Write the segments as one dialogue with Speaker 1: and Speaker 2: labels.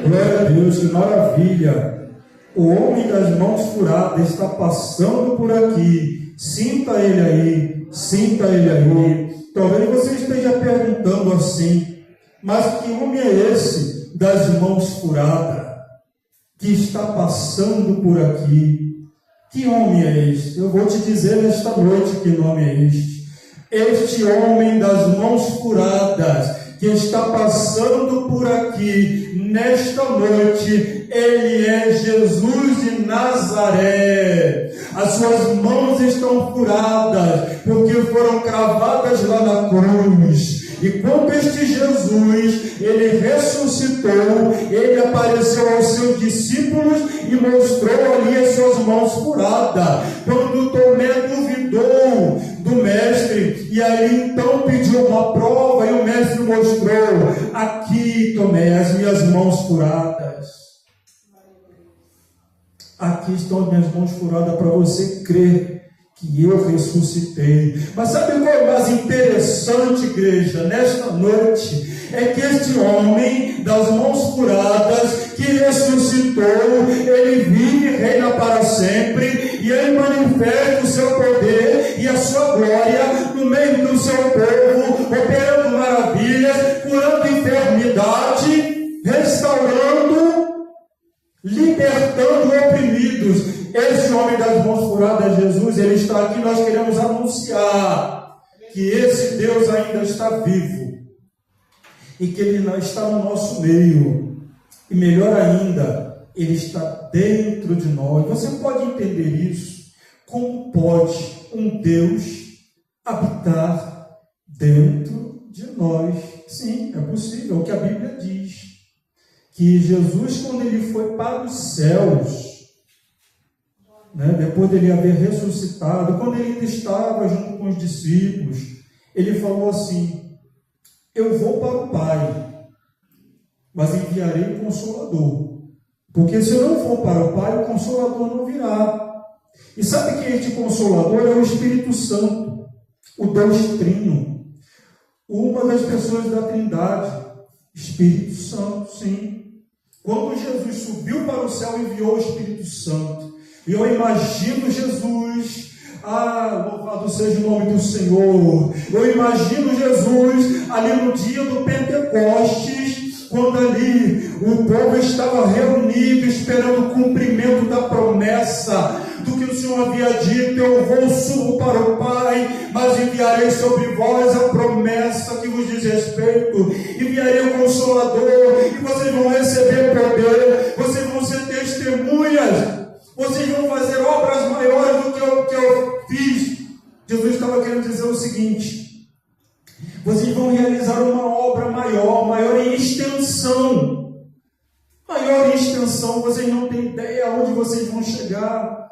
Speaker 1: Glória a Deus, que maravilha. O homem das mãos furadas está passando por aqui. Sinta ele aí, sinta ele aí. Talvez você esteja perguntando assim, mas que homem é esse das mãos furadas que está passando por aqui? Que homem é este? Eu vou te dizer nesta noite que nome é este. Este homem das mãos furadas que está passando por aqui nesta noite, ele é Jesus de Nazaré. As suas mãos estão furadas porque foram cravadas lá na cruz. E quando este Jesus, ele ressuscitou, ele apareceu aos seus discípulos e mostrou ali as suas mãos furadas. Quando Tomé duvidou do mestre, e aí então pediu uma prova, e o mestre mostrou: aqui, Tomé, as minhas mãos furadas. Aqui estão as minhas mãos furadas para você crer que eu ressuscitei. Mas sabe qual é o mais interessante, igreja, nesta noite? É que este homem das mãos furadas, que ressuscitou, ele vive e reina para sempre, e ele manifesta o seu poder e a sua glória no meio do seu povo, operando maravilhas, curando enfermidade, restaurando, libertando oprimidos. Esse homem das mãos furadas, Jesus, ele está aqui. Nós queremos anunciar que esse Deus ainda está vivo e que ele não está no nosso meio, e melhor ainda, ele está dentro de nós. Você pode entender isso? Como pode um Deus habitar dentro de nós? Sim, é possível. O que a Bíblia diz, que Jesus, quando ele foi para os céus, depois dele haver ressuscitado, quando ele ainda estava junto com os discípulos, ele falou assim: eu vou para o Pai, mas enviarei o Consolador, porque se eu não for para o Pai, o Consolador não virá. E sabe que este Consolador é o Espírito Santo, o Deus Trino, uma das pessoas da Trindade, Espírito Santo, sim. Quando Jesus subiu para o céu, enviou o Espírito Santo. E eu imagino Jesus, louvado seja o nome do Senhor. Eu imagino Jesus ali no dia do Pentecostes, quando ali o povo estava reunido, esperando o cumprimento da promessa, do que o Senhor havia dito: eu vou, subo para o Pai, mas enviarei sobre vós a promessa que vos diz respeito, enviarei o Consolador, e vocês vão receber poder, vocês vão ser testemunhas, vocês vão fazer obras maiores do que eu fiz. Jesus estava querendo dizer o seguinte: vocês vão realizar uma obra maior em extensão. Maior em extensão, vocês não têm ideia aonde vocês vão chegar.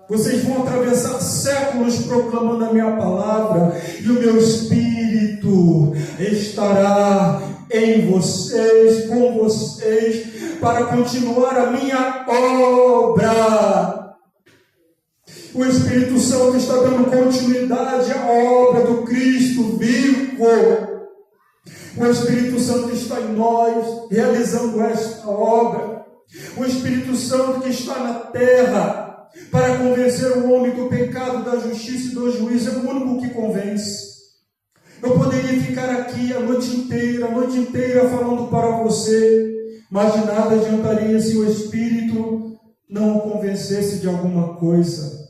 Speaker 1: Vocês vão atravessar séculos proclamando a minha palavra, e o meu Espírito estará em vocês, com vocês, para continuar a minha obra. O Espírito Santo está dando continuidade à obra do Cristo vivo. O Espírito Santo está em nós, realizando esta obra. O Espírito Santo que está na terra para convencer o homem do pecado, da justiça e do juízo, é o único que convence. Eu poderia ficar aqui a noite inteira falando para você, mas de nada adiantaria se o Espírito não o convencesse de alguma coisa.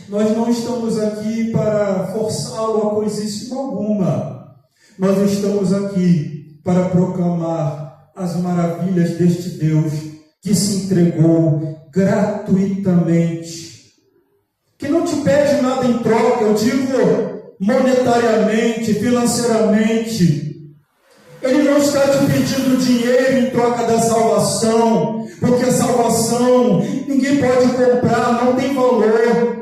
Speaker 1: Nós não estamos aqui para forçá-lo a coisíssima alguma. Nós estamos aqui para proclamar as maravilhas deste Deus que se entregou gratuitamente, que não te pede nada em troca. Eu digo monetariamente, financeiramente. Ele não está te pedindo dinheiro em troca da salvação, porque a salvação ninguém pode comprar, não tem valor.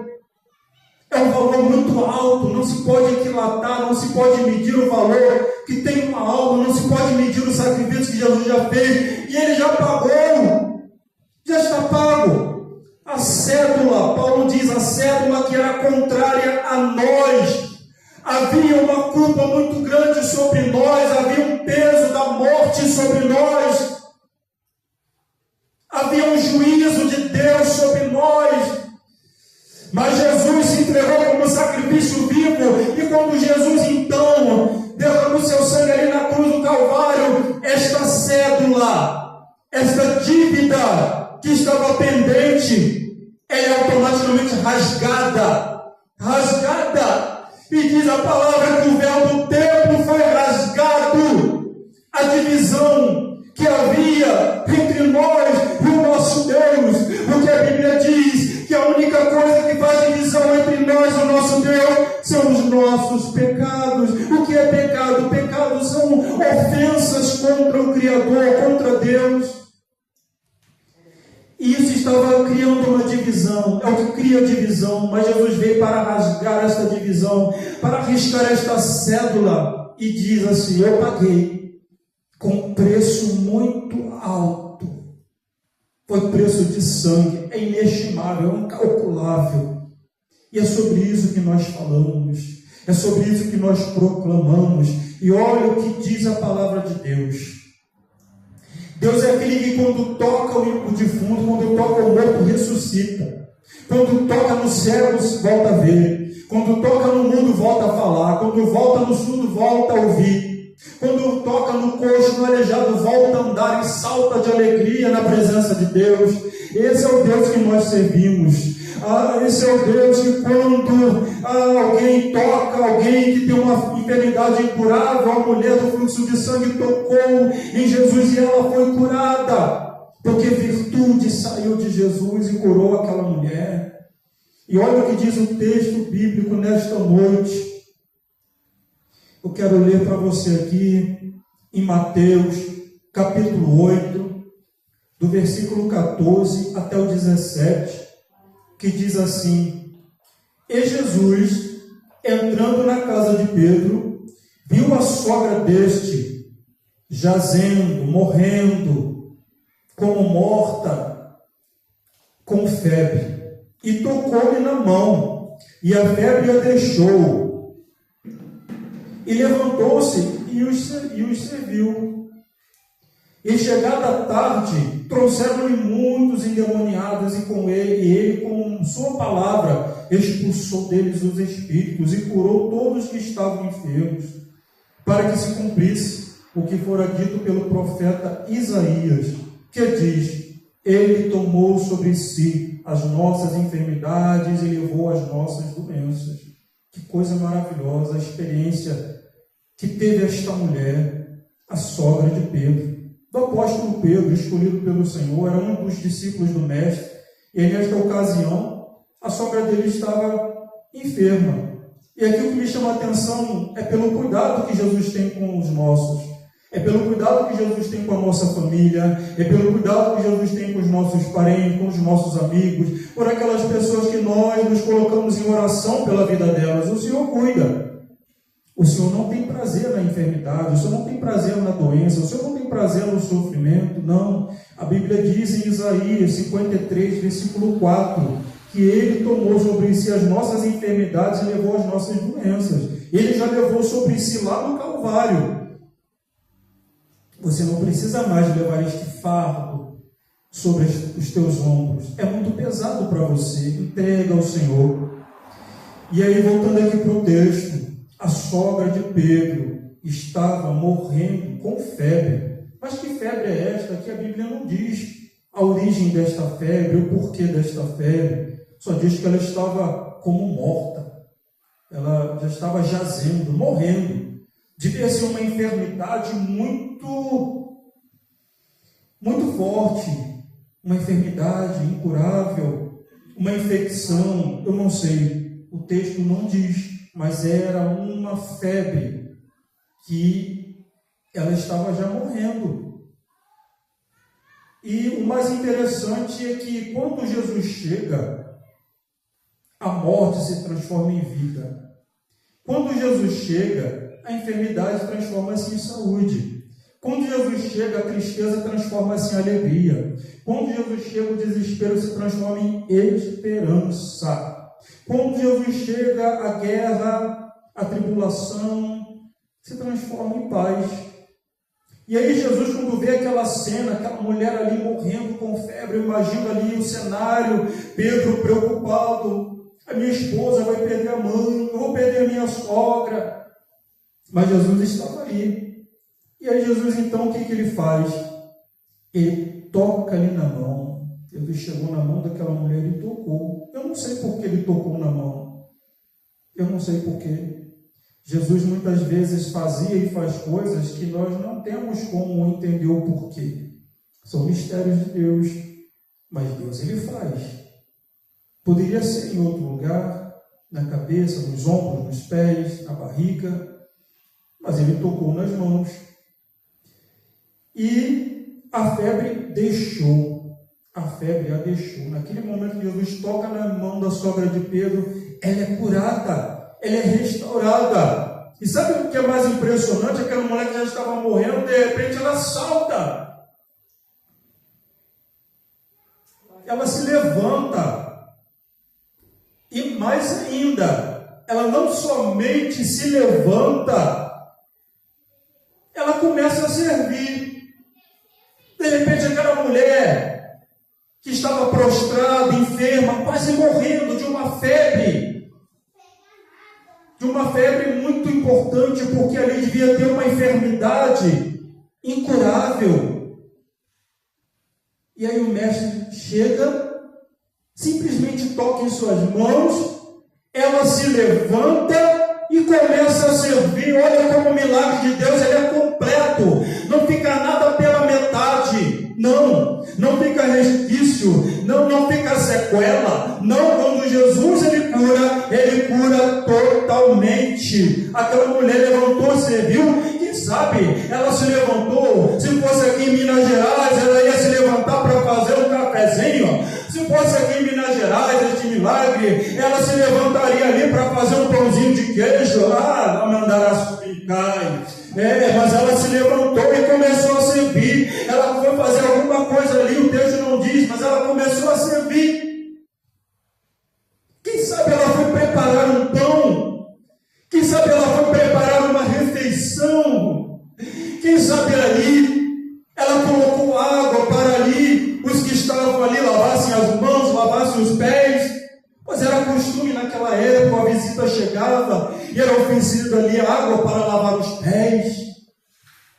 Speaker 1: É um valor muito alto, não se pode equilatar, não se pode medir o valor que tem uma alma, não se pode medir o sacrifício que Jesus já fez, e ele já pagou, já está pago. A cédula, Paulo diz, a cédula que era contrária a nós, havia uma culpa muito grande sobre nós, havia um peso da morte sobre nós, que estava pendente, ela é automaticamente rasgada. E diz a palavra que o véu do templo foi rasgado. A divisão que havia entre nós e o nosso Deus, porque a Bíblia diz que a única coisa que faz divisão entre nós e o nosso Deus são os nossos pecados. O que é pecado? Pecados são ofensas contra o Criador, contra Deus. E isso estava criando uma divisão, é o que cria divisão, mas Jesus veio para rasgar esta divisão, para riscar esta cédula, e diz assim: eu paguei com preço muito alto, foi preço de sangue, é inestimável, é incalculável, e é sobre isso que nós falamos, é sobre isso que nós proclamamos, e olha o que diz a palavra de Deus. Deus é aquele que quando toca o defunto, quando toca o morto, ressuscita. Quando toca no céu, volta a ver. Quando toca no mundo, volta a falar. Quando volta no surdo, volta a ouvir. Quando toca no coxo, no aleijado, volta a andar e salta de alegria na presença de Deus. Esse é o Deus que nós servimos. Esse é o Deus que quando alguém toca, alguém que tem uma enfermidade incurável, a mulher do fluxo de sangue tocou em Jesus e ela foi curada, porque virtude saiu de Jesus e curou aquela mulher. E olha o que diz o texto bíblico nesta noite. Eu quero ler para você aqui em Mateus capítulo 8, do versículo 14 até o 17, que diz assim: e Jesus, entrando na casa de Pedro, viu a sogra deste jazendo, morrendo, como morta, com febre, e tocou-lhe na mão, e a febre a deixou, e levantou-se e os serviu. E chegada a tarde, trouxeram-lhe muitos endemoniados, e ele com sua palavra expulsou deles os espíritos e curou todos que estavam enfermos, para que se cumprisse o que fora dito pelo profeta Isaías, que diz: ele tomou sobre si as nossas enfermidades e levou as nossas doenças. Que coisa maravilhosa a experiência que teve esta mulher, a sogra de Pedro. Do apóstolo Pedro, escolhido pelo Senhor, era um dos discípulos do Mestre, e nesta ocasião, a sogra dele estava enferma. E aqui o que me chama a atenção é pelo cuidado que Jesus tem com os nossos, é pelo cuidado que Jesus tem com a nossa família, é pelo cuidado que Jesus tem com os nossos parentes, com os nossos amigos, por aquelas pessoas que nós nos colocamos em oração pela vida delas. O Senhor cuida. O Senhor não tem prazer na enfermidade, o Senhor não tem prazer na doença, o Senhor não tem prazer no sofrimento, não. A Bíblia diz em Isaías 53, versículo 4, que Ele tomou sobre si as nossas enfermidades e levou as nossas doenças. Ele já levou sobre si lá no Calvário. Você não precisa mais levar este fardo sobre os teus ombros. É muito pesado para você. Entrega ao Senhor. E aí, voltando aqui para o texto, a sogra de Pedro estava morrendo com febre. Mas que febre é esta? Que a Bíblia não diz a origem desta febre, o porquê desta febre. Só diz que ela estava como morta. Ela já estava jazendo, morrendo. Devia ser uma enfermidade muito forte. Uma enfermidade incurável. Uma infecção, eu não sei. O texto não diz. Mas era uma febre que ela estava já morrendo. E o mais interessante é que quando Jesus chega, a morte se transforma em vida. Quando Jesus chega, a enfermidade transforma-se em saúde. Quando Jesus chega, a tristeza transforma-se em alegria. Quando Jesus chega, o desespero se transforma em esperança. Quando Jesus chega, a guerra, a tribulação se transforma em paz. E aí Jesus, quando vê aquela cena, aquela mulher ali morrendo com febre, imagina ali o cenário, Pedro preocupado: a minha esposa vai perder a mãe, eu vou perder a minha sogra. Mas Jesus estava ali. E aí Jesus, então, o que ele faz? Ele toca ali na mão. Jesus chegou na mão daquela mulher e tocou. Eu não sei por que ele tocou na mão. Eu não sei por quê. Jesus muitas vezes fazia e faz coisas que nós não temos como entender o porquê. São mistérios de Deus, mas Deus ele faz. Poderia ser em outro lugar, na cabeça, nos ombros, nos pés, na barriga, mas ele tocou nas mãos. E a febre deixou. A febre a deixou. Naquele momento que Jesus toca na mão da sogra de Pedro, ela é curada. Ela é restaurada. E sabe o que é mais impressionante? Aquela mulher que já estava morrendo, de repente ela salta. Ela se levanta. E mais ainda, ela não somente se levanta, ela começa a servir. De repente aquela mulher que estava prostrada, enferma, quase morrendo de uma febre, muito importante, porque ali devia ter uma enfermidade incurável. E aí o mestre chega, simplesmente toca em suas mãos, ela se levanta e começa a servir. Olha como o milagre de Deus ele é completo, não fica nada pela metade, não fica resquício, não fica sequela, não. Quando Jesus ele cura totalmente. Aquela mulher levantou, você viu? Quem sabe ela se levantou, se fosse aqui em Minas Gerais, ela ia se levantar para fazer um cafezinho. Se fosse aqui em Minas Gerais, este milagre, ela se levantaria ali para fazer um pãozinho de queijo, a mandará picai. Mas ela se levantou e começou a servir. Ela foi fazer alguma coisa ali, o texto não diz, mas ela começou a servir. Quem sabe ela foi preparar um pão? Quem sabe ela foi preparar uma refeição? Quem sabe ali ela colocou água para ali os que estavam ali lavassem as mãos, lavassem os pés, pois era costume naquela época, a visita chegava e era oferecida ali água para lavar os pés.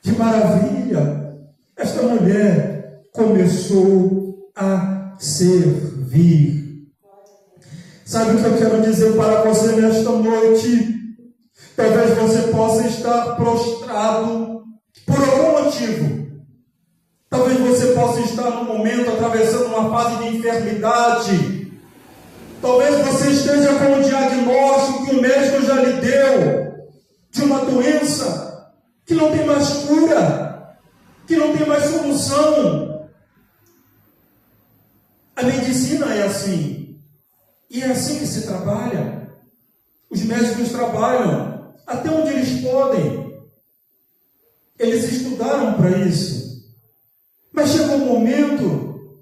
Speaker 1: Que maravilha! Esta mulher começou a servir. Sabe o que eu quero dizer para você nesta noite? Talvez você possa estar prostrado por algum motivo. Talvez você possa estar num momento atravessando uma fase de enfermidade. Talvez você esteja com um diagnóstico que o médico já lhe deu de uma doença que não tem mais cura, que não tem mais solução. A medicina é assim. E é assim que se trabalha. Os médicos trabalham até onde eles podem. Eles estudaram para isso. Mas chega um momento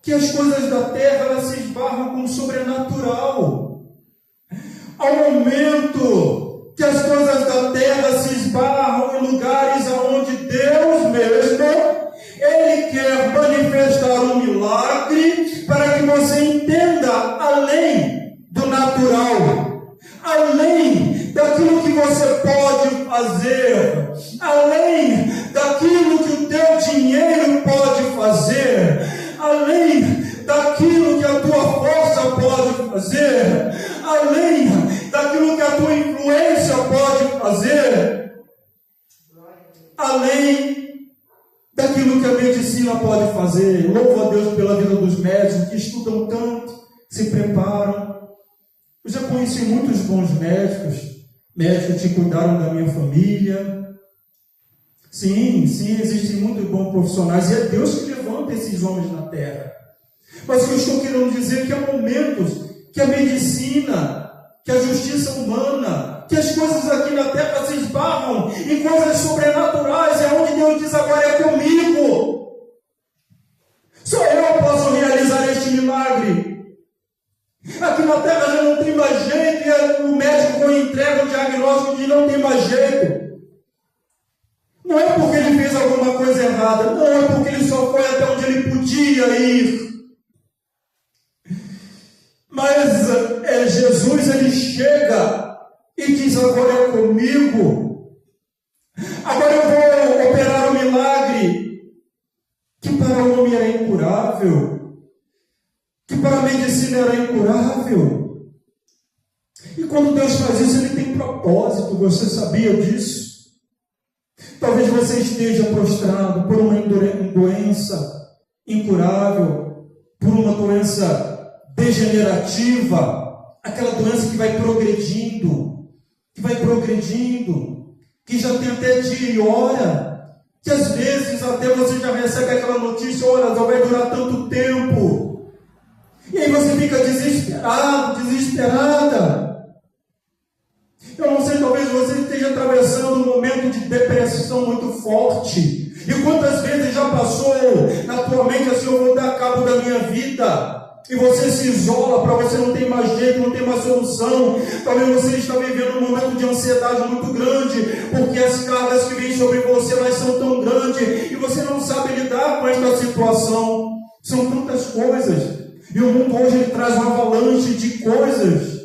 Speaker 1: que as coisas da terra elas se esbarram com o sobrenatural. Há um momento que as coisas da terra se esbarram em lugares onde Deus mesmo, Ele quer manifestar um milagre para que você entenda além do natural, além daquilo que você pode fazer, além daquilo que o teu dinheiro pode fazer, além daquilo que a tua força pode fazer, além daquilo que a tua influência pode fazer, além daquilo que a medicina pode fazer. Louvo a Deus pela vida dos médicos que estudam tanto, se preparam. Eu já conheci muitos bons médicos que cuidaram da minha família. Sim, existem muitos bons profissionais, e é Deus que levanta esses homens na terra. Mas o que eu estou querendo dizer é que há momentos que a medicina, que a justiça humana, que as coisas aqui na terra se esbarram em coisas sobrenaturais, é onde Deus diz: agora é comigo. Só eu posso realizar este milagre. Aqui na terra já não tem mais jeito, e o médico, quando entrega o diagnóstico, diz: não tem mais jeito. Não é porque ele fez alguma coisa errada, não, é porque ele só foi até onde ele podia ir. Mas Jesus, ele chega e diz: agora é comigo. Agora eu vou operar um milagre que para o homem era incurável. Você sabia disso? Talvez você esteja prostrado por uma doença incurável, por uma doença degenerativa, aquela doença que vai progredindo, que já tem até dia e hora, que às vezes até você já recebe aquela notícia: olha, não vai durar tanto tempo. E aí você fica desesperado, desesperada. Eu não sei, talvez você esteja atravessando um momento de depressão muito forte. E quantas vezes já passou na tua mente assim: eu vou dar cabo da minha vida. E você se isola, para você não ter mais jeito, não ter mais solução. Talvez você está vivendo um momento de ansiedade muito grande, porque as cargas que vêm sobre você, elas são tão grandes, e você não sabe lidar com esta situação. São tantas coisas. E o mundo hoje ele traz uma avalanche de coisas.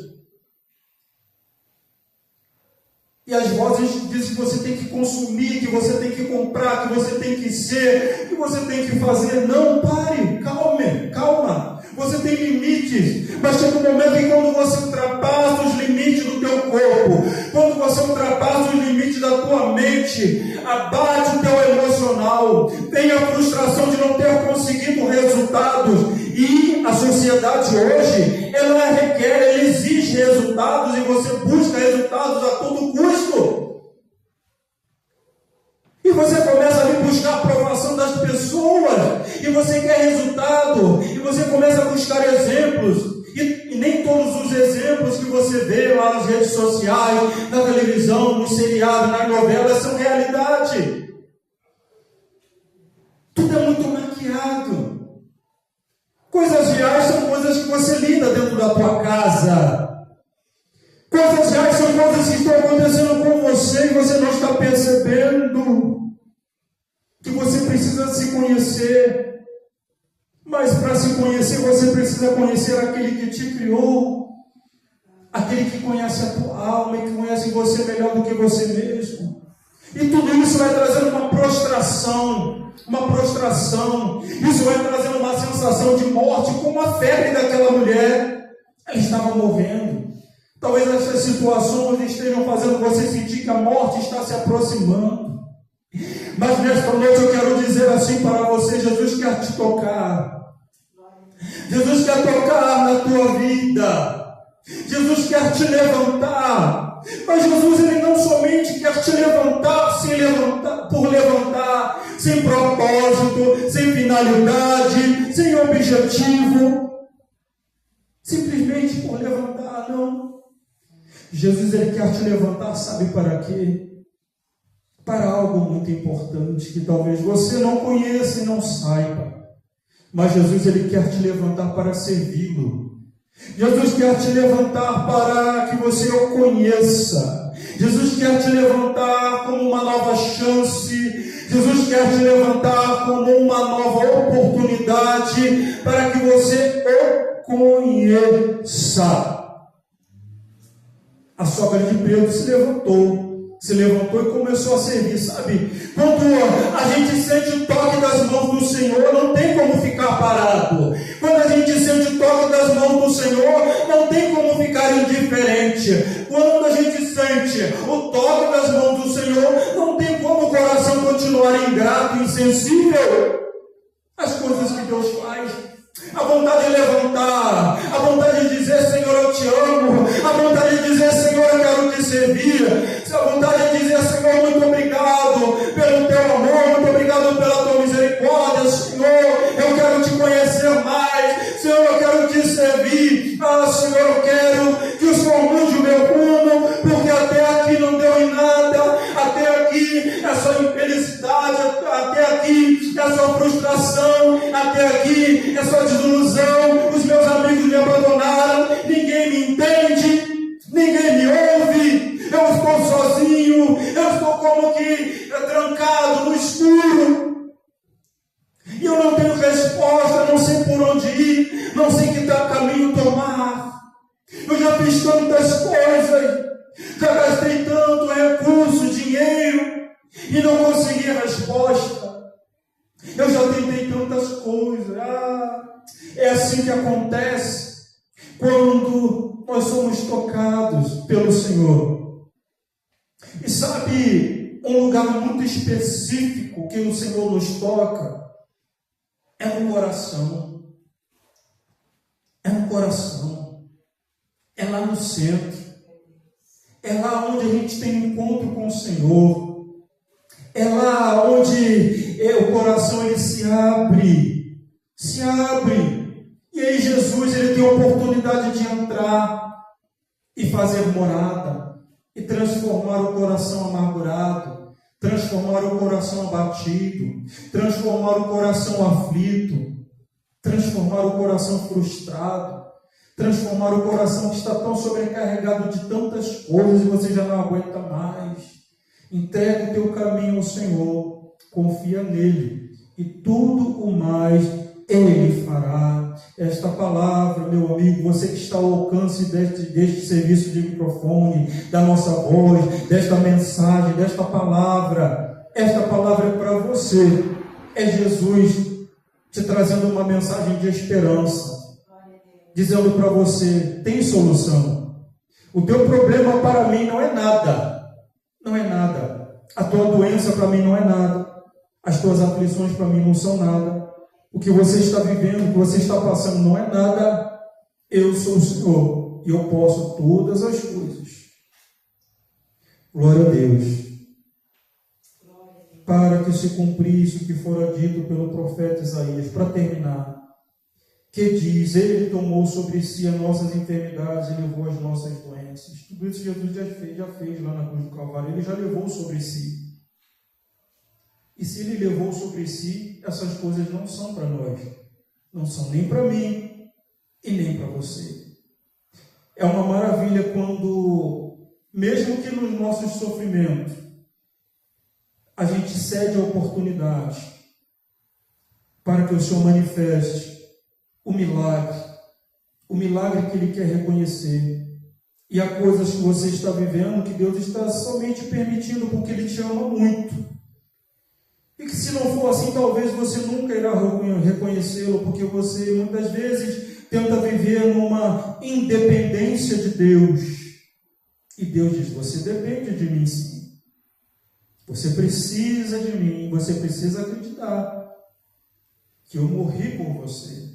Speaker 1: E as vozes dizem que você tem que consumir, que você tem que comprar, que você tem que ser, que você tem que fazer. Não, pare, calma. Você tem limites, mas chega um momento em que quando você ultrapassa os limites do teu corpo, quando você ultrapassa os limites da tua mente, abate o teu emocional, tem a frustração de não ter conseguido resultados. E a sociedade hoje, ela exige resultados, e você busca resultados a todo custo. E você começa a buscar a aprovação das pessoas, e você quer resultado, e você começa a buscar exemplos, e nem todos os exemplos que você vê lá nas redes sociais, na televisão, no seriado, nas novelas, são realidade. Tudo é muito maquiado. Coisas reais são coisas que você lida dentro da tua casa. Coisas reais são coisas que estão acontecendo com você e você não está percebendo. Que você precisa se conhecer. Mas para se conhecer, você precisa conhecer aquele que te criou. Aquele que conhece a tua alma e que conhece você melhor do que você mesmo. E tudo isso vai trazendo uma prostração. Isso vai trazendo uma sensação de morte, como a febre daquela mulher. Ela estava morrendo. Talvez essas situações estejam fazendo você sentir que a morte está se aproximando. Mas nesta noite eu quero dizer assim para você: Jesus quer te tocar. Jesus quer tocar na tua vida. Jesus quer te levantar. Mas Jesus, ele não somente quer te levantar, sem propósito, sem finalidade, sem objetivo, simplesmente por levantar, não. Jesus, ele quer te levantar, sabe para quê? Para algo muito importante que talvez você não conheça e não saiba. Mas Jesus, ele quer te levantar para servi-lo. Jesus quer te levantar para que você o conheça. Jesus quer te levantar como uma nova chance. Jesus quer te levantar como uma nova oportunidade para que você o conheça. A sogra de Pedro se levantou e começou a servir, sabe? Quando a gente sente o toque das mãos do Senhor, não tem como ficar parado. Quando a gente sente o toque das mãos do Senhor, não tem como ficar indiferente. Quando a gente sente o toque das mãos do Senhor, não tem como o coração continuar ingrato e insensível às coisas que Deus faz. A vontade de levantar, a vontade de dizer: Senhor, eu te amo, a vontade de dizer: Senhor, eu quero te servir, a vontade de dizer: Senhor, muito obrigado pelo teu amor, muito obrigado pela tua misericórdia, Senhor, eu quero te conhecer mais, Senhor, eu quero te servir, Senhor, eu quero que o Senhor mude o meu rumo, porque até aqui não deu em nada, até aqui é só infelicidade, até aqui é só frustração, até aqui é só desilusão, os meus amigos me abandonaram, ninguém me entende, ninguém me ouve, eu estou sozinho, eu estou como que trancado no escuro, e eu não tenho resposta, não sei por onde ir, não sei que caminho tomar. Eu já fiz tantas coisas, já gastei tanto recurso, dinheiro, e não consegui a resposta. Eu já tentei tantas coisas. É assim que acontece quando nós somos tocados pelo Senhor. E sabe, um lugar muito específico que o Senhor nos toca é no coração. É no coração. É lá no centro. É lá onde a gente tem um encontro com o Senhor. É lá onde o coração ele se abre. Se abre. E aí Jesus ele tem a oportunidade de entrar e fazer morada. E transformar o coração amargurado. Transformar o coração abatido. Transformar o coração aflito. Transformar o coração frustrado. Transformar o coração que está tão sobrecarregado de tantas coisas e você já não aguenta mais. Entrega o teu caminho ao Senhor, confia nele e tudo o mais Ele fará. Esta palavra, meu amigo, você que está ao alcance deste serviço de microfone, da nossa voz, desta mensagem, desta palavra, esta palavra é para você. É Jesus te trazendo uma mensagem de esperança. Dizendo para você, tem solução. O teu problema para mim não é nada. Não é nada. A tua doença para mim não é nada. As tuas aflições para mim não são nada. O que você está vivendo, o que você está passando não é nada. Eu sou o Senhor e eu posso todas as coisas. Glória a Deus. Para que se cumprisse o que fora dito pelo profeta Isaías. Para terminar. Que diz, Ele tomou sobre si as nossas enfermidades e levou as nossas doenças. Tudo isso Jesus já fez lá na cruz do Calvário. Ele já levou sobre si. E se Ele levou sobre si, essas coisas não são para nós. Não são nem para mim e nem para você. É uma maravilha quando, mesmo que nos nossos sofrimentos, a gente cede a oportunidade para que o Senhor manifeste o milagre que Ele quer reconhecer. E há coisas que você está vivendo que Deus está somente permitindo porque Ele te ama muito. E que se não for assim, talvez você nunca irá reconhecê-lo, porque você muitas vezes tenta viver numa independência de Deus. E Deus diz, você depende de mim sim. Você precisa de mim, você precisa acreditar que eu morri por você.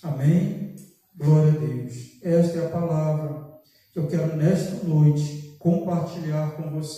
Speaker 1: Amém? Glória a Deus. Esta é a palavra que eu quero nesta noite compartilhar com você.